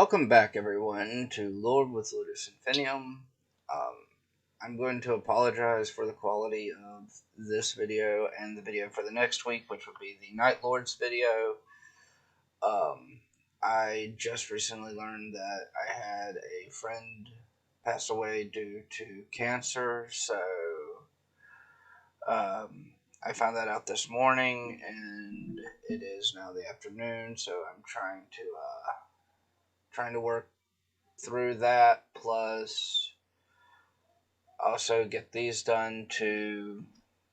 Welcome back, everyone, to Lord with Ludus Infinium. Um, I'm going to apologize for the quality of this video and the video for the next week, which would be the Night Lords video. Um, I just recently learned that I had a friend pass away due to cancer, so I found that out this morning, and it is now the afternoon, so I'm trying to work through that, plus also get these done to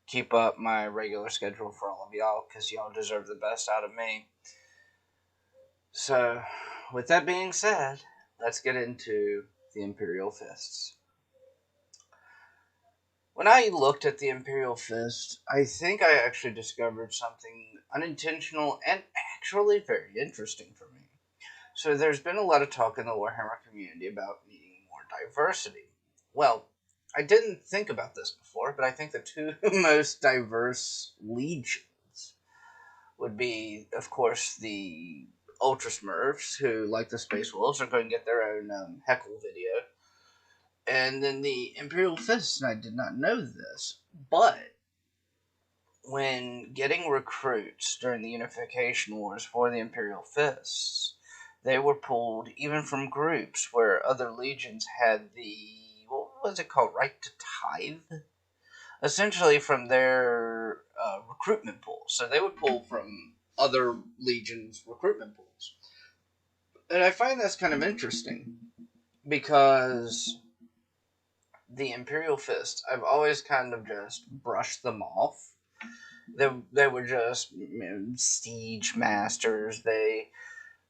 keep up my regular schedule for all of y'all, because y'all deserve the best out of me. So, with that being said, let's get into the Imperial Fists. When I looked at the Imperial Fist, I think I actually discovered something unintentional and actually very interesting for me. So there's been a lot of talk in the Warhammer community about needing more diversity. Well, I didn't think about this before, but I think the two most diverse legions would be, of course, the Ultra Smurfs, who, like the Space Wolves, are going to get their own heckle video. And then the Imperial Fists, and I did not know this, but when getting recruits during the Unification Wars for the Imperial Fists, they were pulled even from groups where other legions had what was it called, right to tithe? Essentially from their recruitment pools. So they would pull from other legions' recruitment pools. And I find that's kind of interesting because the Imperial Fist, I've always kind of just brushed them off. They were just siege masters.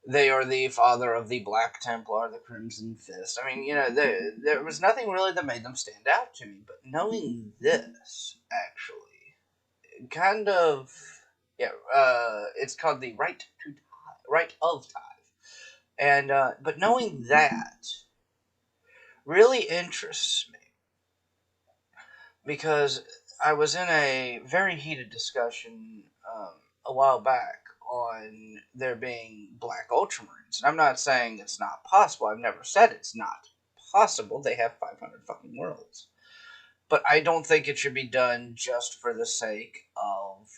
They are the father of the Black Templar, the Crimson Fist. I mean, there was nothing really that made them stand out to me. But knowing this, actually, kind of, yeah, it's called the right of tithe, and but knowing that really interests me because I was in a very heated discussion a while back on there being black ultramarines. And I'm not saying it's not possible. I've never said it's not possible. They have 500 fucking worlds. But I don't think it should be done just for the sake of,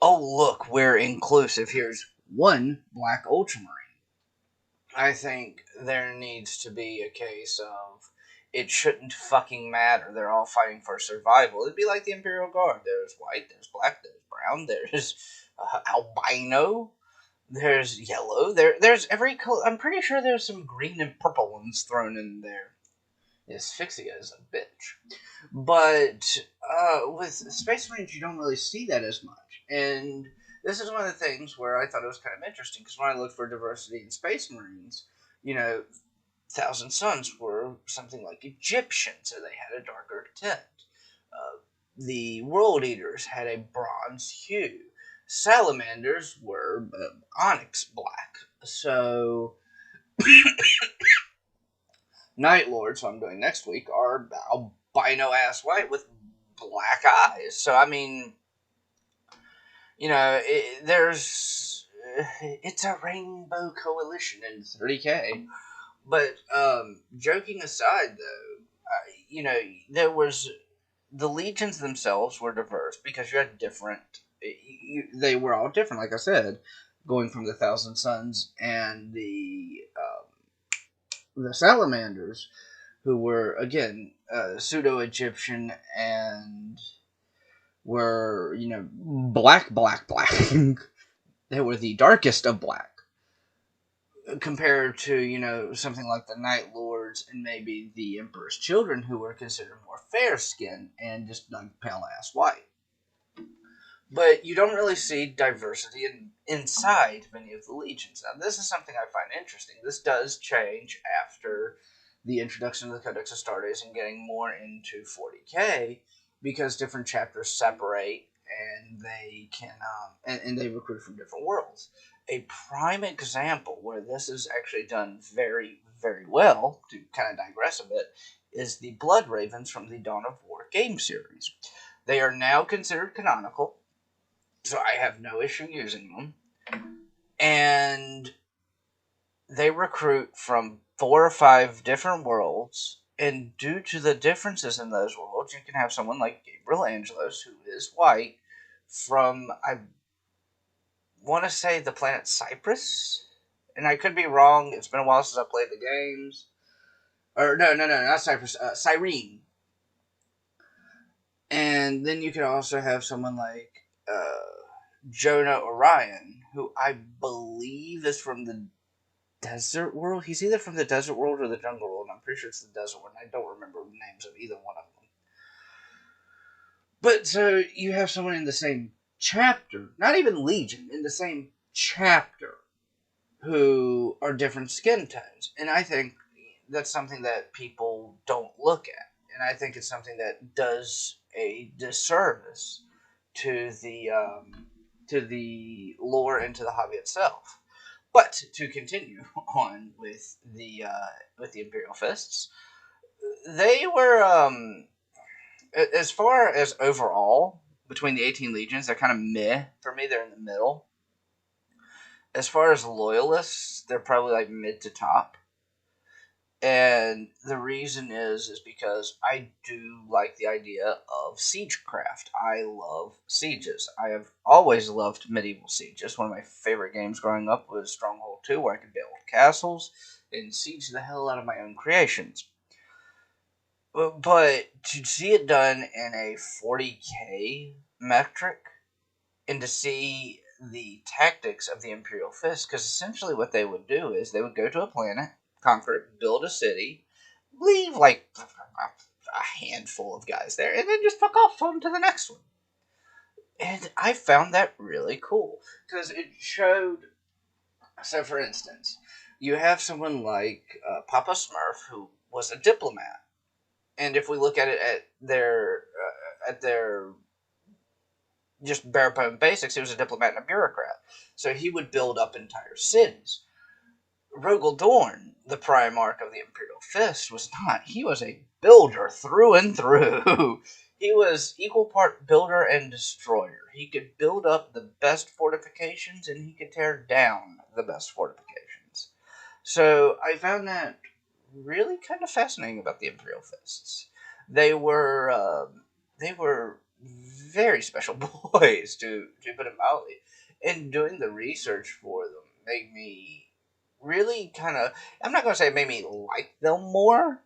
oh, look, we're inclusive. Here's one black ultramarine. I think there needs to be a case of it shouldn't fucking matter. They're all fighting for survival. It'd be like the Imperial Guard. There's white, there's black, there's brown, there's albino, there's yellow. There's every color. I'm pretty sure there's some green and purple ones thrown in there. Asphyxia is a bitch. But with Space Marines, you don't really see that as much. And this is one of the things where I thought it was kind of interesting, because when I looked for diversity in Space Marines, Thousand Sons were something like Egyptian, so they had a darker tint. The World Eaters had a bronze hue. Salamanders were onyx black. So Night Lords, what I'm doing next week, are albino ass white with black eyes. So I mean, it's a rainbow coalition in 30K. But joking aside, though, there was the legions themselves were diverse because you had different. They were all different, like I said, going from the Thousand Sons and the Salamanders, who were again pseudo-Egyptian and were black. They were the darkest of black, compared to something like the Night Lords and maybe the Emperor's Children, who were considered more fair skinned and just like pale ass white. But you don't really see diversity inside many of the legions. Now, this is something I find interesting. This does change after the introduction of the Codex Astartes and getting more into 40K, because different chapters separate and they can and they recruit from different worlds. A prime example where this is actually done very, very well, to kind of digress a bit, is the Blood Ravens from the Dawn of War game series. They are now considered canonical, so I have no issue using them. And they recruit from 4 or 5 different worlds, and due to the differences in those worlds, you can have someone like Gabriel Angelos, who is white, from, I want to say, the planet Cyprus, and I could be wrong. It's been a while since I played the games. Or no, not Cyprus, Cyrene. And then you could also have someone like Jonah Orion, who I believe is from the desert world. He's either from the desert world or the jungle world. I'm pretty sure it's the desert one. I don't remember the names of either one of them. But so you have someone in the same chapter, not even Legion, in the same chapter, who are different skin tones. And I think that's something that people don't look at. And I think it's something that does a disservice to the lore and to the hobby itself. But to continue on with the Imperial Fists, they were as far as overall between the 18 legions, they're kind of meh for me. They're in the middle. As far as loyalists, they're probably like mid to top. And the reason is because I do like the idea of siegecraft. I love sieges. I have always loved medieval sieges. One of my favorite games growing up was Stronghold 2, where I could build castles and siege the hell out of my own creations. But to see it done in a 40k metric, and to see the tactics of the Imperial Fist, because essentially what they would do is they would go to a planet, conquer it, build a city, leave like a handful of guys there, and then just fuck off on to the next one. And I found that really cool because it showed. So, for instance, you have someone like Papa Smurf, who was a diplomat, and if we look at it at their just bare bone basics, he was a diplomat and a bureaucrat. So he would build up entire cities. Rogel Dorn, the Primarch of the Imperial Fist, was not. He was a builder through and through. He was equal part builder and destroyer. He could build up the best fortifications, and he could tear down the best fortifications. So I found that really kind of fascinating about the Imperial Fists. They were very special boys, to put it mildly. And doing the research for them made me really kind of, I'm not going to say it made me like them more,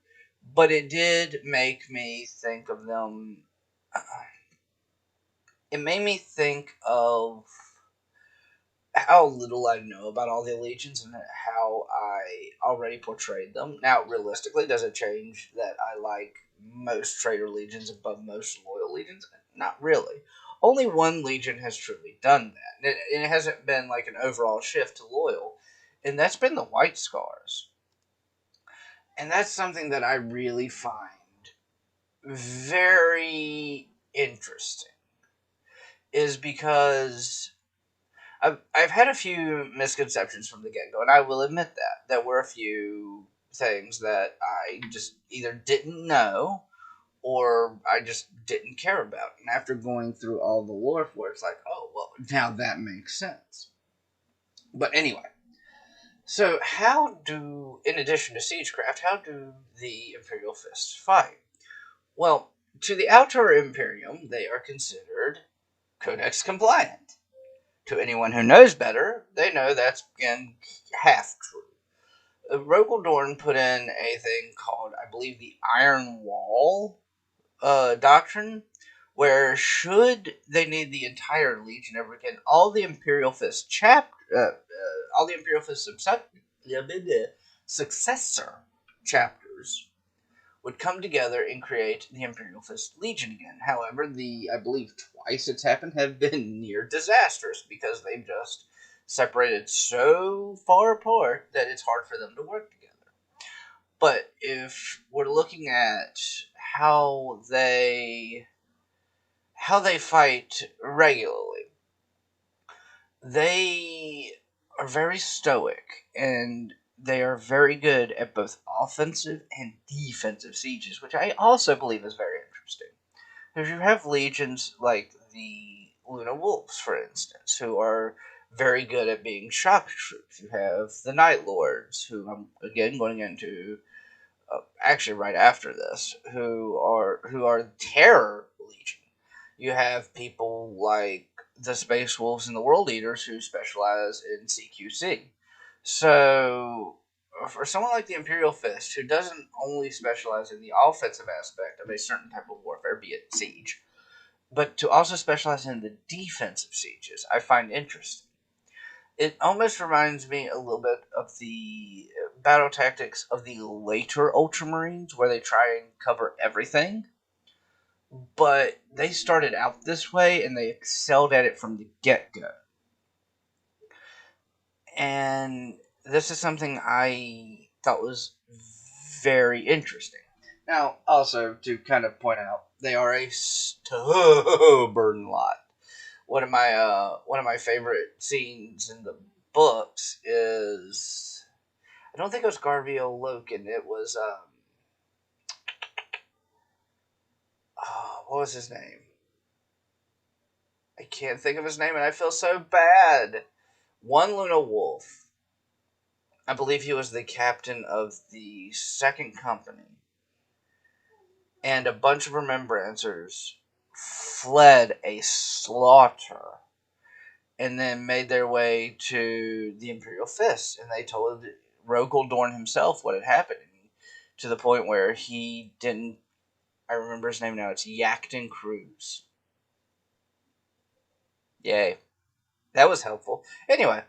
but it did make me think of them. It made me think of how little I know about all the legions and how I already portrayed them. Now, realistically, does it change that I like most traitor legions above most loyal legions? Not really. Only one legion has truly done that. And it hasn't been like an overall shift to loyal, and that's been the White Scars. And that's something that I really find very interesting, is because I've had a few misconceptions from the get go, and I will admit that there were a few things that I just either didn't know or I just didn't care about. And after going through all the lore for it, it's like, oh well, now that makes sense. But anyway, so how do, in addition to siegecraft, how do the Imperial Fists fight? Well, to the Outer Imperium, they are considered Codex compliant. To anyone who knows better, they know that's, again, half true. Rogel Dorn put in a thing called, I believe, the Iron Wall doctrine, where should they need the entire Legion ever again, all the Imperial Fist all the Imperial Fist successor chapters would come together and create the Imperial Fist Legion again. However, I believe twice it's happened, have been near disastrous because they've just separated so far apart that it's hard for them to work together. But if we're looking at how they fight regularly, they are very stoic, and they are very good at both offensive and defensive sieges, which I also believe is very interesting. If you have legions like the Luna Wolves, for instance, who are very good at being shock troops. You have the Night Lords, who I'm again going into actually right after this, who are Terror Legion. You have people like the Space Wolves and the World Eaters who specialize in CQC. So for someone like the Imperial Fist, who doesn't only specialize in the offensive aspect of a certain type of warfare, be it siege, but to also specialize in the defensive sieges, I find interesting. It almost reminds me a little bit of the battle tactics of the later Ultramarines, where they try and cover everything. But they started out this way, and they excelled at it from the get-go. And this is something I thought was very interesting. Now, also, to kind of point out, they are a stubborn lot. One of my favorite scenes in the books is, I don't think it was Garvio Loken. It was what was his name? I can't think of his name, and I feel so bad. One Luna Wolf. I believe he was the captain of the second company, and a bunch of remembrancers fled a slaughter and then made their way to the Imperial Fists, and they told Rogel Dorn himself what had happened, to the point where he didn't. I remember his name now. It's Yachtin Cruz. Yay, that was helpful. Anyway,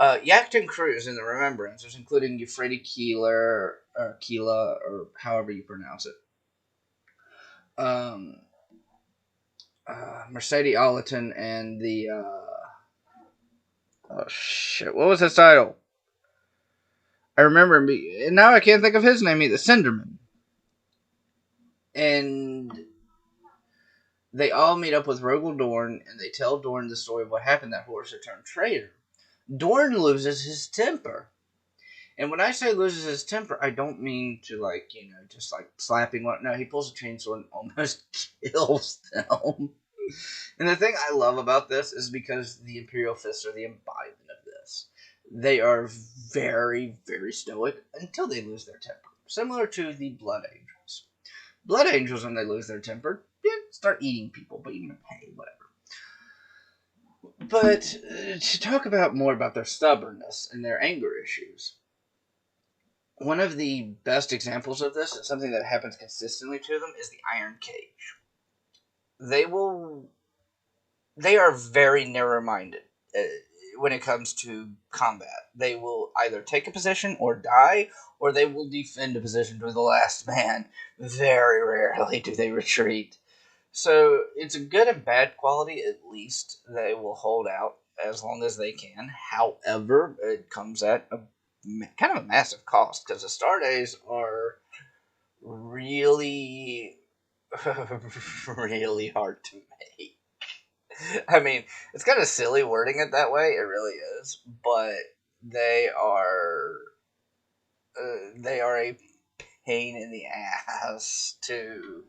Yachtin Cruz in the Remembrancers, including Euphrates Keeler or Keela or however you pronounce it. Um, Mercedes Allerton and the oh shit, what was his title? I remember him, and now I can't think of his name either. Cinderman. And they all meet up with Rogel Dorn, and they tell Dorn the story of what happened. That Horus turned traitor. Dorn loses his temper. And when I say loses his temper, I don't mean to, like, just like slapping one. No, he pulls a chainsaw and almost kills them. And the thing I love about this is because the Imperial Fists are the embodiment of this. They are very, very stoic until they lose their temper. Similar to the Blood Angels. Blood Angels, when they lose their temper, start eating people, but hey, whatever. But to talk about more about their stubbornness and their anger issues, one of the best examples of this, and something that happens consistently to them, is the Iron Cage. They are very narrow-minded when it comes to combat. They will either take a position or die, or they will defend a position to the last man. Very rarely do they retreat. So it's a good and bad quality. At least they will hold out as long as they can. However, it comes at a kind of a massive cost, because the star days are really, really hard to make. I mean, it's kind of silly wording it that way. It really is, but they are a pain in the ass to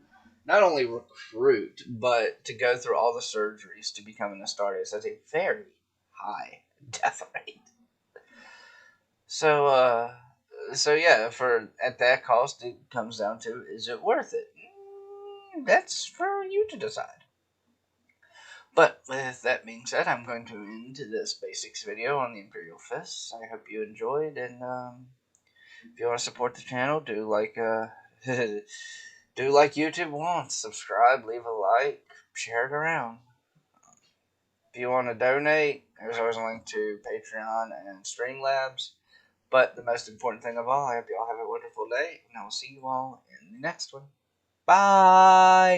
not only recruit, but to go through all the surgeries to become an Astartes has a very high death rate. So yeah, for at that cost, it comes down to, is it worth it? That's for you to decide. But with that being said, I'm going to end this basics video on the Imperial Fists. I hope you enjoyed, and if you want to support the channel, do like do like YouTube wants. Subscribe, leave a like, share it around. If you want to donate, there's always a link to Patreon and Streamlabs. But the most important thing of all, I hope you all have a wonderful day, and I will see you all in the next one. Bye!